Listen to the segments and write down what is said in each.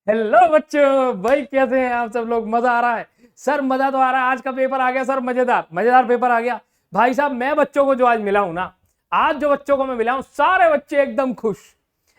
Hello बच्चों, भाई कैसे हैं आप सब लोग। मजा आ रहा है सर? मजा तो आ रहा है। आज का पेपर आ गया सर, मजेदार मजेदार पेपर आ गया भाई साहब। मैं बच्चों को जो आज मिला हूं ना, आज जो बच्चों को मैं मिला हूं, सारे बच्चे एकदम खुश।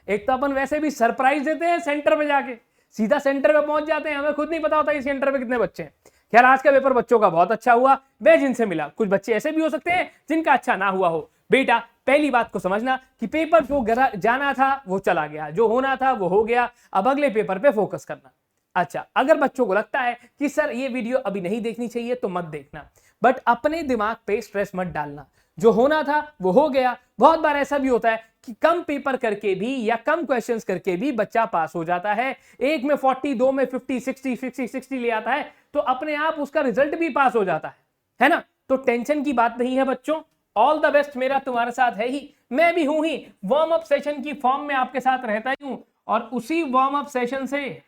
एक तो अपन वैसे भी सरप्राइज देते हैं सेंटर पे जाके, सीधा सेंटर पे पहुंच जाते हैं, हमें खुद नहीं पता होता इस सेंटर पे कितने बच्चे हैं। खैर, आज का पेपर बच्चों का बहुत अच्छा हुआ। मैं जिनसे मिला, कुछ बच्चे ऐसे भी हो सकते हैं जिनका अच्छा ना हुआ हो। बेटा, पहली बात को समझना कि पेपर जो जाना था वो चला गया, जो होना था वो हो गया। अब अगले पेपर पे फोकस करना। अच्छा, अगर बच्चों को लगता है कि सर ये वीडियो अभी नहीं देखनी चाहिए तो मत देखना, बट अपने दिमाग पे स्ट्रेस मत डालना। जो होना था वो हो गया। बहुत बार ऐसा भी होता है कि कम पेपर करके भी या कम क्वेश्चंस करके भी बच्चा पास हो जाता है। एक में 40, दो में 50, 60, 50, 60 ले आता है, तो अपने आप उसका रिजल्ट भी पास हो जाता है ना। तो टेंशन की बात नहीं है बच्चों। ऑल द बेस्ट मेरा तुम्हारे साथ है ही, मैं भी हूं ही। वार्म अप सेशन की फॉर्म में आपके साथ रहता ही हूं, और उसी वार्म अप सेशन से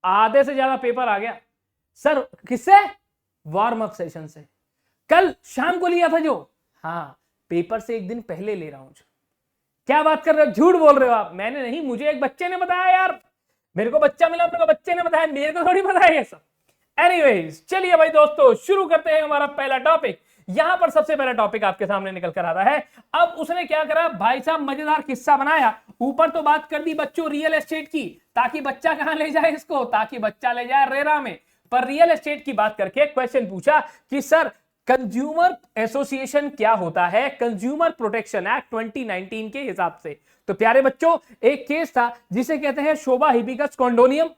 आधे से ज्यादा पेपर आ गया सर। किससे? वार्म अप सेशन से। कल शाम को लिया था जो। हाँ, पेपर से एक दिन पहले ले रहा हूं जो। क्या बात कर रहे हो? झूठ बोल रहे हो आप। मैंने नहीं, मुझे एक बच्चे ने बताया यार। मेरे को बच्चा मिला, अपने को बच्चे ने बताया, मेरे को थोड़ी बताया ये सब। एनीवेज, चलिए भाई दोस्तों, शुरू करते हैं हमारा पहला टॉपिक। यहां पर सबसे पहला टॉपिक आपके सामने निकल कर आता है। अब उसने क्या करा भाई साहब, मजेदार किस्सा बनाया। ऊपर तो बात कर दी बच्चों रियल एस्टेट की, ताकि बच्चा कहां ले जाए इसको, ताकि बच्चा ले जाए रेरा में। पर रियल एस्टेट की बात करके क्वेश्चन पूछा कि सर कंज्यूमर एसोसिएशन क्या होता है कंज्यूमर प्रोटेक्शन एक्ट 2019 के हिसाब से। तो प्यारे बच्चों, एक केस था जिसे कहते हैं शोभा हिबिकस कॉन्डोनियम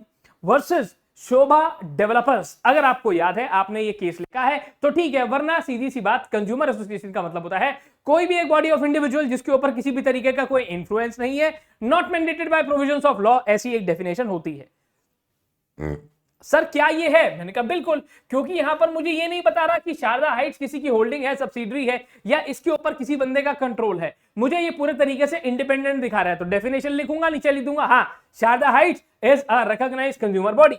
वर्सेस शोभा डेवलपर्स। अगर आपको याद है, आपने ये केस लिखा है तो ठीक है, वरना सीधी सी बात, कंज्यूमर एसोसिएशन का मतलब होता है कोई भी एक बॉडी ऑफ इंडिविजुअल जिसके ऊपर किसी भी तरीके का कोई इंफ्लुएंस नहीं है, not mandated bye provisions of law, ऐसी एक डेफिनेशन होती है। सर क्या ये है? मैंने कहा बिल्कुल, क्योंकि यहां पर मुझे ये नहीं बता रहा कि शारदा हाइट्स किसी की होल्डिंग है, सब्सिडरी है, या इसके ऊपर किसी बंदे का कंट्रोल है। मुझे ये पूरे तरीके से इंडिपेंडेंट दिखा रहा है, तो डेफिनेशन लिखूंगा, नीचे लिख दूंगा हाँ, Sharda heights is a recognised consumer body.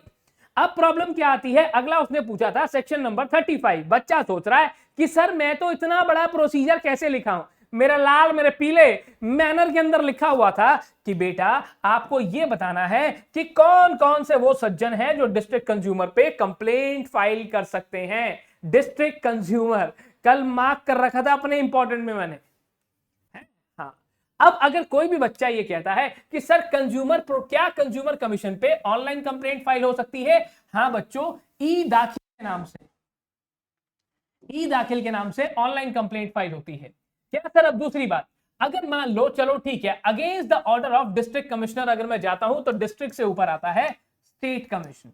अब प्रॉब्लम क्या आती है, अगला उसने पूछा था सेक्शन नंबर 35। बच्चा सोच रहा है कि सर मैं तो इतना बड़ा प्रोसीजर कैसे लिखा हूं, मेरा लाल मेरे पीले मैनर के अंदर लिखा हुआ था कि बेटा आपको यह बताना है कि कौन कौन से वो सज्जन हैं जो डिस्ट्रिक्ट कंज्यूमर पे कंप्लेंट फाइल कर सकते हैं। डिस्ट्रिक्ट कंज्यूमर कल मार्क कर रखा था अपने इंपॉर्टेंट में मैंने। हाँ, अब अगर कोई भी बच्चा ये कहता है कि सर क्या कंज्यूमर कमीशन पे ऑनलाइन कंप्लेंट फाइल हो सकती है? हाँ बच्चों, ई दाखिल के नाम से, ई दाखिल के नाम से ऑनलाइन कंप्लेंट फाइल होती है। क्या सर? अब दूसरी बात, अगर मान लो, चलो ठीक है, against the order of district commissioner अगर मैं जाता हूं तो डिस्ट्रिक्ट से ऊपर आता है स्टेट कमीशन,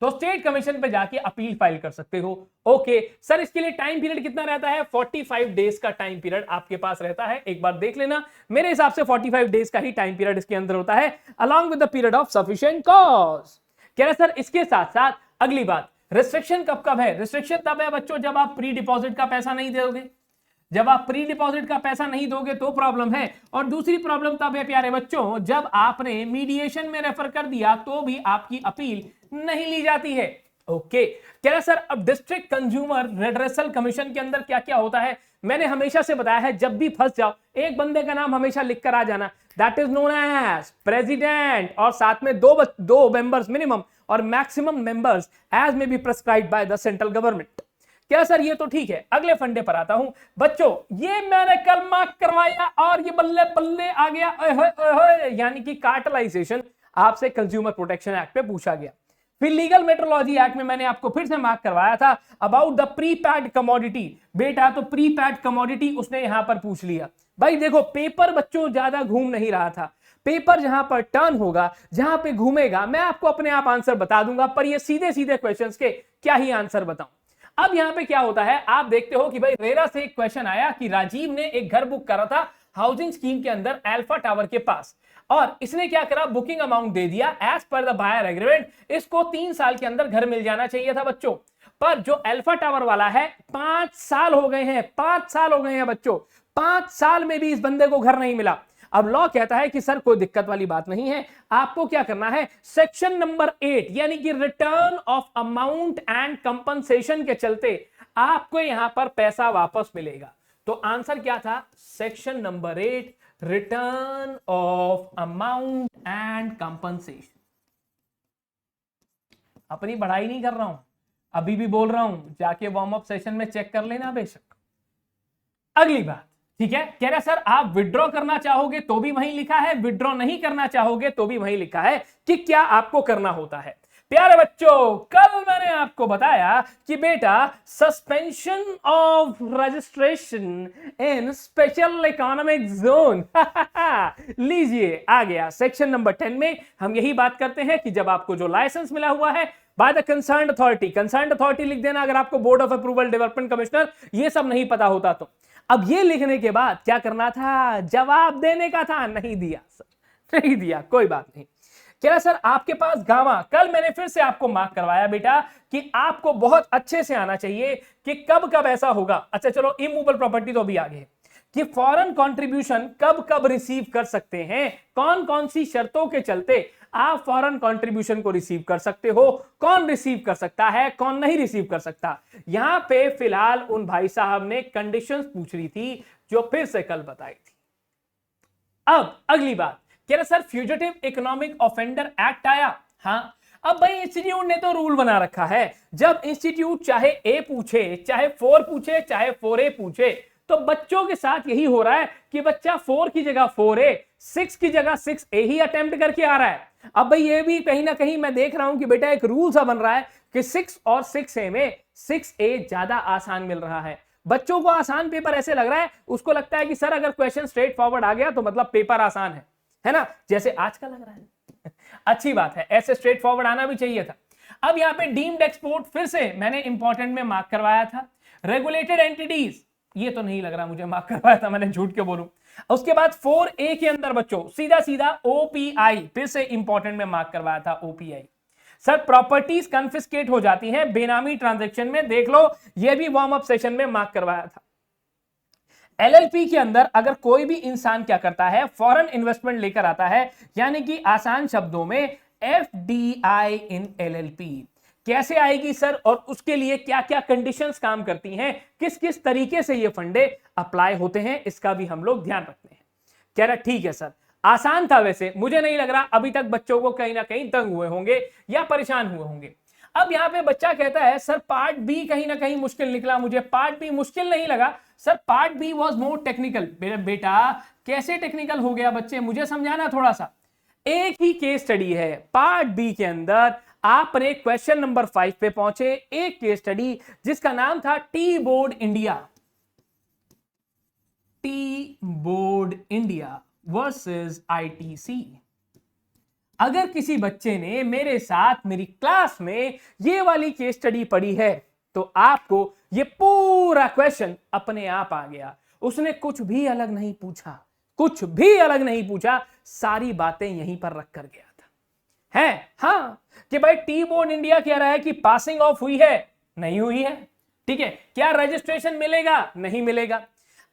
तो स्टेट कमीशन पे जाके अपील फाइल कर सकते हो। ओके सर, इसके लिए टाइम पीरियड कितना रहता है? 45 डेज का टाइम पीरियड आपके पास रहता है। एक बार देख लेना, मेरे हिसाब से 45 डेज का ही टाइम पीरियड इसके अंदर होता है, along with the period of sufficient cause. कह रहे सर इसके साथ साथ अगली बात, रिस्ट्रिक्शन कब कब है? रिस्ट्रिक्शन तब है बच्चों जब आप प्री डिपॉजिट का पैसा नहीं दोगे। जब आप प्री डिपॉजिट का पैसा नहीं दोगे तो प्रॉब्लम है। और दूसरी प्रॉब्लम तब है प्यारे बच्चों जब आपने मीडिएशन में रेफर कर दिया तो भी आपकी अपील नहीं ली जाती है। ओके, कह रहा सर अब डिस्ट्रिक्ट कंज्यूमर रेड्रेसल कमीशन के अंदर क्या क्या होता है? मैंने हमेशा से बताया है, जब भी फंस जाओ एक बंदे का नाम हमेशा लिख कर आ जाना, that is known as president, और साथ में दो मेंबर्स मिनिमम और maximum members as may be prescribed by the central government. क्या सर ये तो ठीक है, अगले फंडे पर आता हूं बच्चों। ये मैंने कल मार्क करवाया और ये बल्ले बल्ले आ गया, यानी कि कार्टलाइजेशन आपसे कंज्यूमर प्रोटेक्शन एक्ट पे पूछा गया। फिर लीगल मेट्रोलॉजी एक्ट में मैंने आपको फिर से मार्क करवाया था अबाउट द प्रीपैड कमोडिटी। बेटा तो प्रीपैड कमोडिटी उसने यहां पर पूछ लिया। भाई देखो, पेपर बच्चों ज्यादा घूम नहीं रहा था, पेपर जहां पर टर्न होगा, जहां पे घूमेगा, मैं आपको अपने आप आंसर बता दूंगा, पर ये सीधे सीधे क्वेश्चंस के क्या ही आंसर बताऊं। अब यहां पे क्या होता है, आप देखते हो कि भाई रेरा से एक क्वेश्चन आया कि राजीव ने एक घर बुक करा था हाउसिंग स्कीम के अंदर अल्फा टावर के पास, और इसने क्या करा, बुकिंग अमाउंट दे दिया as per the buyer agreement. इसको 3 साल के अंदर घर मिल जाना चाहिए था बच्चों, पर जो अल्फा टावर वाला है 5 साल हो गए हैं, 5 साल हो गए हैं बच्चों, 5 साल में भी इस बंदे को घर नहीं मिला। अब लॉ कहता है कि सर कोई दिक्कत वाली बात नहीं है, आपको क्या करना है, सेक्शन नंबर 8 यानी कि return of amount and compensation के चलते आपको यहां पर पैसा वापस मिलेगा। तो आंसर क्या था? Section number 8 return of amount and compensation. अपनी पढ़ाई नहीं कर रहा हूं, अभी भी बोल रहा हूं, जाके वार्म अप सेशन में चेक कर लेना बेशक। अगली बात, ठीक है, कह रहा सर आप विड्रॉ करना चाहोगे तो भी वहीं लिखा है, विड्रॉ नहीं करना चाहोगे तो भी वहीं लिखा है कि क्या आपको करना होता है। प्यारे बच्चों, कल मैंने आपको बताया कि बेटा suspension of registration in special economic zone लीजिए आ गया सेक्शन नंबर 10 में। हम यही बात करते हैं कि जब आपको जो लाइसेंस मिला हुआ है बाय द कंसर्न्ड अथॉरिटी लिख देना अगर आपको board of approval development commissioner ये सब नहीं पता होता तो। अब ये लिखने के बाद क्या करना था, जवाब देने का था, नहीं दिया सर, नहीं दिया, कोई बात नहीं। कह रहा सर आपके पास गामा, कल मैंने फिर से आपको मार्क करवाया बेटा कि आपको बहुत अच्छे से आना चाहिए कि कब कब ऐसा होगा। अच्छा चलो, इमूवेबल प्रॉपर्टी तो अभी आगे कि फॉरेन कंट्रीब्यूशन कब कब रिसीव कर सकते हैं, कौन कौन सी शर्तों के चलते आप फॉरेन कंट्रीब्यूशन को रिसीव कर सकते हो, कौन रिसीव कर सकता है, कौन नहीं रिसीव कर सकता। यहां पे फिलहाल उन भाई साहब ने कंडीशंस पूछ रही थी जो फिर से कल बताई थी। अब अगली बात, कह रहा sir fugitive economic offender act आया। हाँ, अब भाई इंस्टीट्यूट ने तो रूल बना रखा है, जब इंस्टीट्यूट चाहे ए पूछे, चाहे 4 पूछे, चाहे 4A पूछे, तो बच्चों के साथ यही हो रहा है कि बच्चा 4 की जगह 4A, 6 की जगह 6A ही अटेम्प्ट करके आ रहा है। अब भाई ये भी कहीं ना कहीं मैं देख रहा हूं कि बेटा एक रूल सा बन रहा है कि 6 और 6A में 6A ज्यादा आसान मिल रहा है। बच्चों को आसान पेपर ऐसे लग रहा है, उसको लगता है कि सर अगर क्वेश्चन स्ट्रेट फॉरवर्ड आ गया तो मतलब पेपर आसान है ना, जैसे आज का लग रहा है। अच्छी बात है, ऐसे स्ट्रेट फॉरवर्ड आना भी चाहिए था। अब यहाँ पे डीम्ड एक्सपोर्ट फिर से मैंने इंपॉर्टेंट में मार्क करवाया था। रेगुलेटेड एंटिटीज, ये तो नहीं लग रहा मुझे मार्क करवाया था, मैंने झूठ क्यों बोलूं। उसके बाद 4A के अंदर बच्चों सीधा सीधा OPI, फिर से इंपॉर्टेंट में मार्क करवाया था OPI। सर प्रॉपर्टीज कन्फिस्केट हो जाती हैं बेनामी ट्रांजैक्शन में, देख लो ये भी वार्म अप सेशन में मार्क करवाया था। LLP के अंदर अगर कोई भी इंसान क्या करता है, फॉरेन इन्वेस्टमेंट लेकर आता है, यानी कि आसान शब्दों में FDI इन LLP कैसे आएगी सर, और उसके लिए क्या क्या कंडीशंस काम करती हैं, किस किस तरीके से ये फंडे अप्लाई होते हैं, इसका भी हम लोग ध्यान रखते हैं। कह रहा ठीक है सर, आसान था वैसे, मुझे नहीं लग रहा अभी तक बच्चों को कहीं ना कहीं तंग हुए होंगे या परेशान हुए होंगे। अब यहां पे बच्चा कहता है सर पार्ट बी कहीं ना कहीं मुश्किल निकला, मुझे पार्ट बी मुश्किल नहीं लगा sir, part B was more technical. बेटा कैसे टेक्निकल हो गया बच्चे, मुझे समझाना थोड़ा सा। एक ही केस स्टडी है पार्ट बी के अंदर, आपने क्वेश्चन नंबर 5 पे पहुंचे, एक केस स्टडी जिसका नाम था tea board India, tea board India versus ITC। अगर किसी बच्चे ने मेरे साथ मेरी क्लास में ये वाली केस स्टडी पढ़ी है तो आपको ये पूरा क्वेश्चन अपने आप आ गया। उसने कुछ भी अलग नहीं पूछा, कुछ भी अलग नहीं पूछा, सारी बातें यहीं पर रख कर गया था। है हाँ कि भाई टी बोर्ड इंडिया कह रहा है कि पासिंग ऑफ हुई है, नहीं हुई है, ठीक है, क्या रजिस्ट्रेशन मिलेगा, नहीं मिलेगा।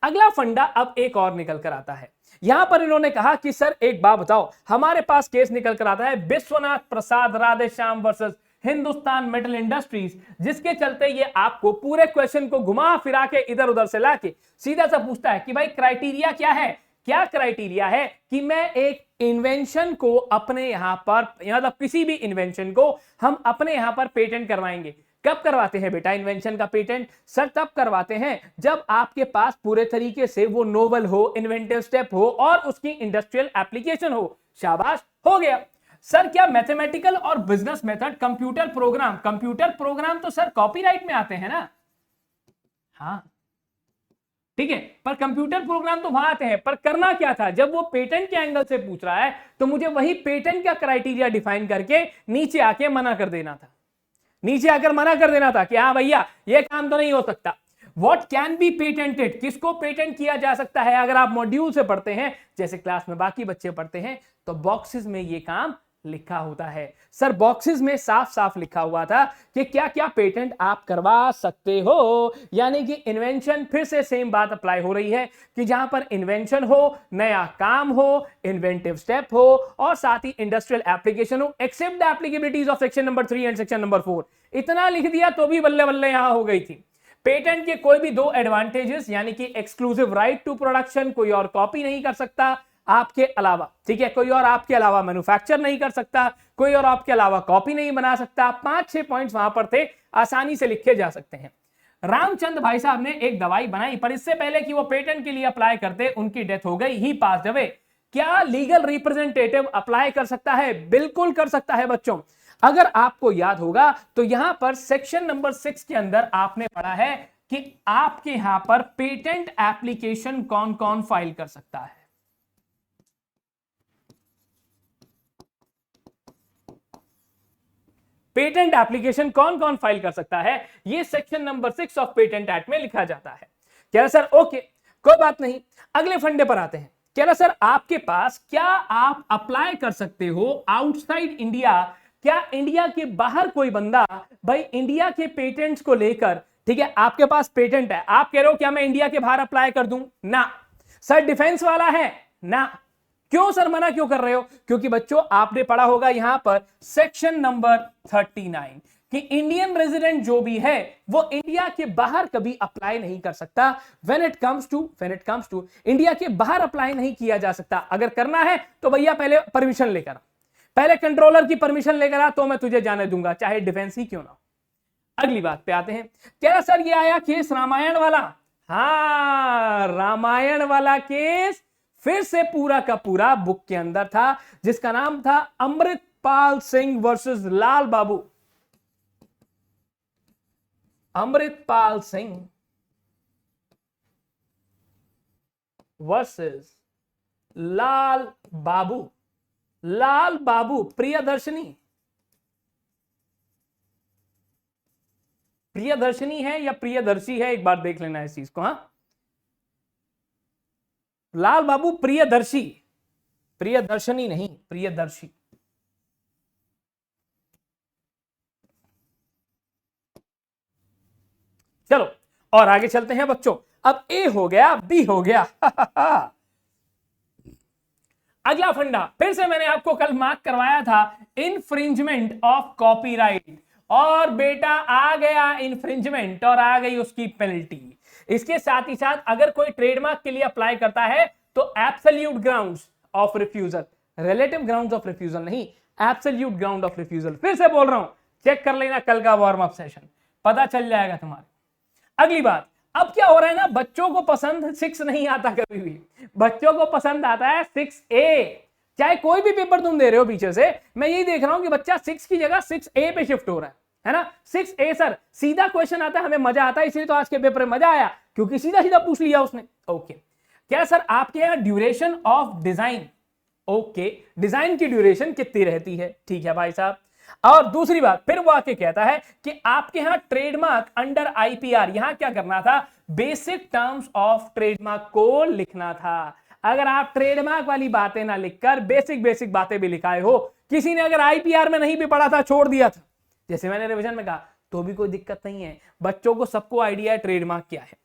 अगला फंडा अब एक और निकल कर आता है, यहां पर इन्होंने कहा कि सर एक बात बताओ, हमारे पास केस निकल कर आता है Vishwanath Prasad Radheshyam versus Hindustan Metal Industries, जिसके चलते ये आपको पूरे क्वेश्चन को घुमा फिरा के इधर उधर से लाके सीधा सा पूछता है कि भाई क्राइटेरिया क्या है, क्या क्राइटेरिया है कि मैं एक इन्वेंशन को अपने यहां पर, मतलब किसी भी इन्वेंशन को हम अपने यहां पर पेटेंट करवाएंगे। कब करवाते हैं बेटा इन्वेंशन का पेटेंट, सर तब करवाते हैं जब आपके पास पूरे तरीके से वो नोवल हो, इन्वेंटिव स्टेप हो और उसकी इंडस्ट्रियल एप्लीकेशन हो। शाबाश, हो गया। सर क्या मैथमेटिकल और बिजनेस मेथड, कंप्यूटर प्रोग्राम तो सर कॉपीराइट में आते हैं ना, हाँ ठीक है, पर कंप्यूटर प्रोग्राम तो वहां आते हैं, पर करना क्या था, जब वो पेटेंट के एंगल से पूछ रहा है तो मुझे वही पेटेंट का क्राइटेरिया डिफाइन करके नीचे आके मना कर देना था, नीचे आकर मना कर देना था कि हाँ भैया ये काम तो नहीं हो सकता। व्हाट कैन बी पेटेंटेड, किसको पेटेंट किया जा सकता है। अगर आप मॉड्यूल से पढ़ते हैं, जैसे क्लास में बाकी बच्चे पढ़ते हैं, तो बॉक्सेस में ये काम लिखा होता है। सर बॉक्सेस में साफ साफ लिखा हुआ था कि क्या क्या पेटेंट आप करवा सकते हो, यानी कि इन्वेंशन, फिर से सेम बात अप्लाई हो रही है कि जहां पर इन्वेंशन हो, नया काम हो, इन्वेंटिव स्टेप हो और साथ ही इंडस्ट्रियल एप्लीकेशन हो, except the applicabilities of section number 3 and section number 4। इतना लिख दिया तो भी बल्ले बल्ले यहां हो गई थी। पेटेंट के कोई भी दो एडवांटेजेस, यानी कि एक्सक्लूसिव राइट टू प्रोडक्शन, कोई और कॉपी नहीं कर सकता आपके अलावा, ठीक है, कोई और आपके अलावा मैन्युफैक्चर नहीं कर सकता, कोई और आपके अलावा कॉपी नहीं बना सकता। 5-6 पॉइंट्स वहां पर थे, आसानी से लिखे जा सकते हैं। रामचंद्र भाई साहब ने एक दवाई बनाई, पर इससे पहले कि वो पेटेंट के लिए अप्लाई करते उनकी डेथ हो गई, ही पास्ड अवे। क्या लीगल रिप्रेजेंटेटिव अप्लाई कर सकता है? बिल्कुल कर सकता है बच्चों। अगर आपको याद होगा तो यहां पर सेक्शन नंबर 6 के अंदर आपने पढ़ा है कि आपके यहां पर पेटेंट एप्लीकेशन कौन कौन फाइल कर सकता है। पेटेंट एप्लीकेशन कौन कौन फाइल कर सकता है, यह section number 6 of patent act में लिखा जाता है। कह रहा सर ओके कोई बात नहीं, अगले फंडे पर आते हैं। कह रहा सर आपके पास क्या आप अप्लाई कर सकते हो आउटसाइड इंडिया? क्या इंडिया के बाहर कोई बंदा भाई इंडिया के पेटेंट्स को लेकर, ठीक है, आपके पास पेटेंट है, आप कह रहे हो क्या मैं इंडिया के बाहर अप्लाई कर दूं? ना। सर डिफेंस वाला है? ना। क्यों सर मना क्यों कर रहे हो? क्योंकि बच्चों आपने पढ़ा होगा यहां पर सेक्शन नंबर 39 कि इंडियन रेजिडेंट जो भी है वो इंडिया के बाहर कभी अप्लाई नहीं कर सकता। When it comes to India के बाहर अप्लाई नहीं किया जा सकता। अगर करना है तो भैया पहले परमिशन लेकर आ, पहले कंट्रोलर की परमिशन लेकर आ, तो मैं तुझे जाने दूंगा, चाहे डिफेंस ही क्यों ना हो। अगली बात पे आते हैं। क्या सर ये आया केस रामायण वाला? हाँ, रामायण वाला केस फिर से पूरा का पूरा बुक के अंदर था, जिसका नाम था अमृतपाल सिंह वर्सेस लाल बाबू। अमृतपाल सिंह वर्सेस लाल बाबू। लाल बाबू प्रियदर्शनी, प्रियदर्शनी है या प्रियदर्शी है, एक बार देख लेना इस चीज को। हाँ, लाल बाबू प्रियदर्शी, प्रियदर्शनी नहीं, प्रियदर्शी। चलो और आगे चलते हैं बच्चों। अब ए हो गया, बी हो गया। अगला फंडा फिर से मैंने आपको कल मार्क करवाया था, इनफ्रिंजमेंट ऑफ कॉपीराइट। और बेटा आ गया इनफ्रिंजमेंट और आ गई उसकी पेनल्टी। इसके साथ ही साथ अगर कोई ट्रेडमार्क के लिए अप्लाई करता है तो absolute grounds of refusal, relative grounds of refusal नहीं, एब्सोल्यूट ग्राउंड ऑफ रिफ्यूजल। फिर से बोल रहा हूं, चेक कर लेना कल का वार्म अप सेशन, पता चल जाएगा तुम्हारे। अगली बात, अब क्या हो रहा है ना, बच्चों को पसंद 6 नहीं आता कभी भी, बच्चों को पसंद आता है 6A। चाहे कोई भी पेपर तुम दे रहे हो पीछे से, मैं यही देख रहा हूं कि बच्चा 6 की जगह 6A पे शिफ्ट हो रहा है ना। 6A सर सीधा क्वेश्चन आता है, हमें मजा आता है, इसलिए तो आज के पेपर में मजा आया क्योंकि सीधा सीधा पूछ लिया उसने। ओके, क्या सर आपके यहां duration of design, okay, design की ड्यूरेशन कितनी रहती है? ठीक है भाई साहब। और दूसरी बात, फिर वो आके कहता है कि आपके यहां ट्रेडमार्क अंडर आईपीआर, यहां क्या करना था, बेसिक टर्म्स ऑफ ट्रेडमार्क को लिखना था। अगर आप ट्रेडमार्क वाली बातें ना लिखकर बेसिक बेसिक बातें भी लिखाए हो, किसी ने अगर आईपीआर में नहीं भी पढ़ा था, छोड़ दिया था, जैसे मैंने रिवीजन में कहा, तो भी कोई दिक्कत नहीं है, बच्चों को सबको आइडिया है ट्रेडमार्क क्या है।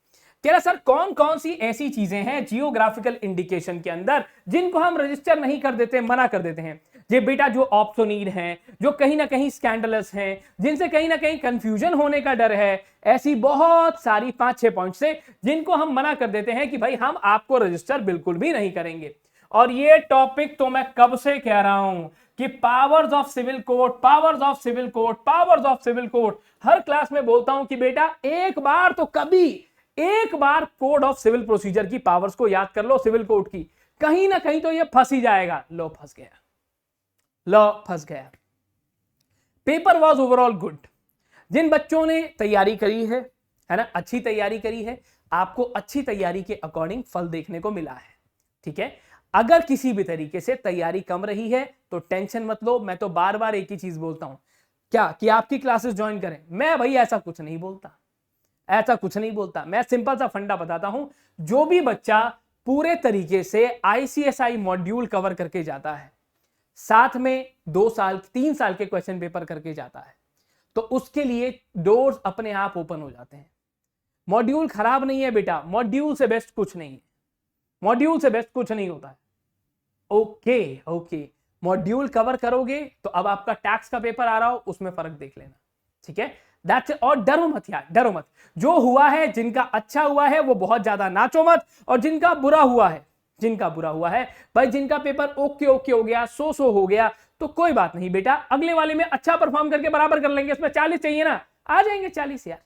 कह रहा सर कौन कौन सी ऐसी चीजें हैं जियोग्राफिकल इंडिकेशन के अंदर जिनको हम रजिस्टर नहीं कर देते, मना कर देते हैं? ये बेटा जो ऑब्सोनीड हैं, जो कहीं ना कहीं स्कैंडलस हैं, जिनसे कहीं ना कहीं कंफ्यूजन होने का डर है, ऐसी बहुत सारी 5-6 पॉइंट से जिनको हम मना कर देते हैं कि भाई हम आपको रजिस्टर बिल्कुल भी नहीं करेंगे। और ये टॉपिक तो मैं कब से कह रहा हूं कि powers of civil code, powers of civil code, powers of civil code, हर क्लास में बोलता हूं कि बेटा एक बार तो कभी एक बार कोड ऑफ सिविल प्रोसीजर की पावर्स को याद कर लो, सिविल कोड की, कहीं ना कहीं तो ये फंस ही जाएगा। लो फंस गया, लो फंस गया। Paper was overall good. जिन बच्चों ने तैयारी करी है ना, अच्छी तैयारी करी है, आपको अच्छी तैयारी के अकॉर्डिंग फल देखने को मिला है। ठीक है, अगर किसी भी तरीके से तैयारी कम रही है तो टेंशन मत लो। मैं तो बार बार एक ही चीज बोलता हूं, क्या कि आपकी क्लासेस ज्वाइन करें। मैं भाई ऐसा कुछ नहीं बोलता, ऐसा कुछ नहीं बोलता। मैं सिंपल सा फंडा बताता हूं, जो भी बच्चा पूरे तरीके से आईसीएसआई मॉड्यूल कवर करके जाता है, साथ में 2 साल 3 साल के क्वेश्चन पेपर करके जाता है, तो उसके लिए डोर्स अपने आप ओपन हो जाते हैं। मॉड्यूल खराब नहीं है बेटा, मॉड्यूल से बेस्ट कुछ नहीं है, मॉड्यूल से बेस्ट कुछ नहीं होता है। ओके ओके, मॉड्यूल कवर करोगे तो अब आपका टैक्स का पेपर आ रहा हो, उसमें फर्क देख लेना। ठीक है, दैट्स इट। और डरो मत यार, डरो मत। जो हुआ है, जिनका अच्छा हुआ है वो बहुत ज्यादा नाचो मत, और जिनका बुरा हुआ है, जिनका बुरा हुआ है भाई, जिनका पेपर ओके ओके हो गया, सो हो गया, तो कोई बात नहीं बेटा, अगले वाले में अच्छा परफॉर्म करके बराबर कर लेंगे। इसमें 40 चाहिए ना, आ जाएंगे 40 यार,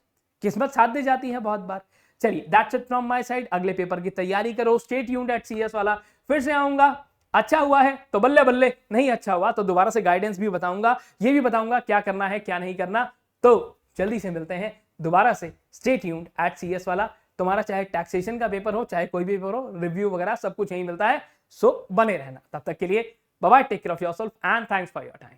किस्मत साथ दे जाती है बहुत बार। चलिए that's it from my side. अगले पेपर की तैयारी करो, स्टे ट्यून्ड एट सीएस वाला। फिर से आऊंगा, अच्छा हुआ है तो बल्ले बल्ले, नहीं अच्छा हुआ तो दोबारा से गाइडेंस भी बताऊंगा, ये भी बताऊंगा क्या करना है क्या नहीं करना। तो जल्दी से मिलते हैं दोबारा से, स्टे ट्यून्ड एट सीएस वाला। तुम्हारा चाहे टैक्सेशन का पेपर हो, चाहे कोई भी पेपर हो, रिव्यू वगैरह सब कुछ यही मिलता है। सो बने रहना। तब तक के लिए bye bye, take care of yourself and thanks for your time.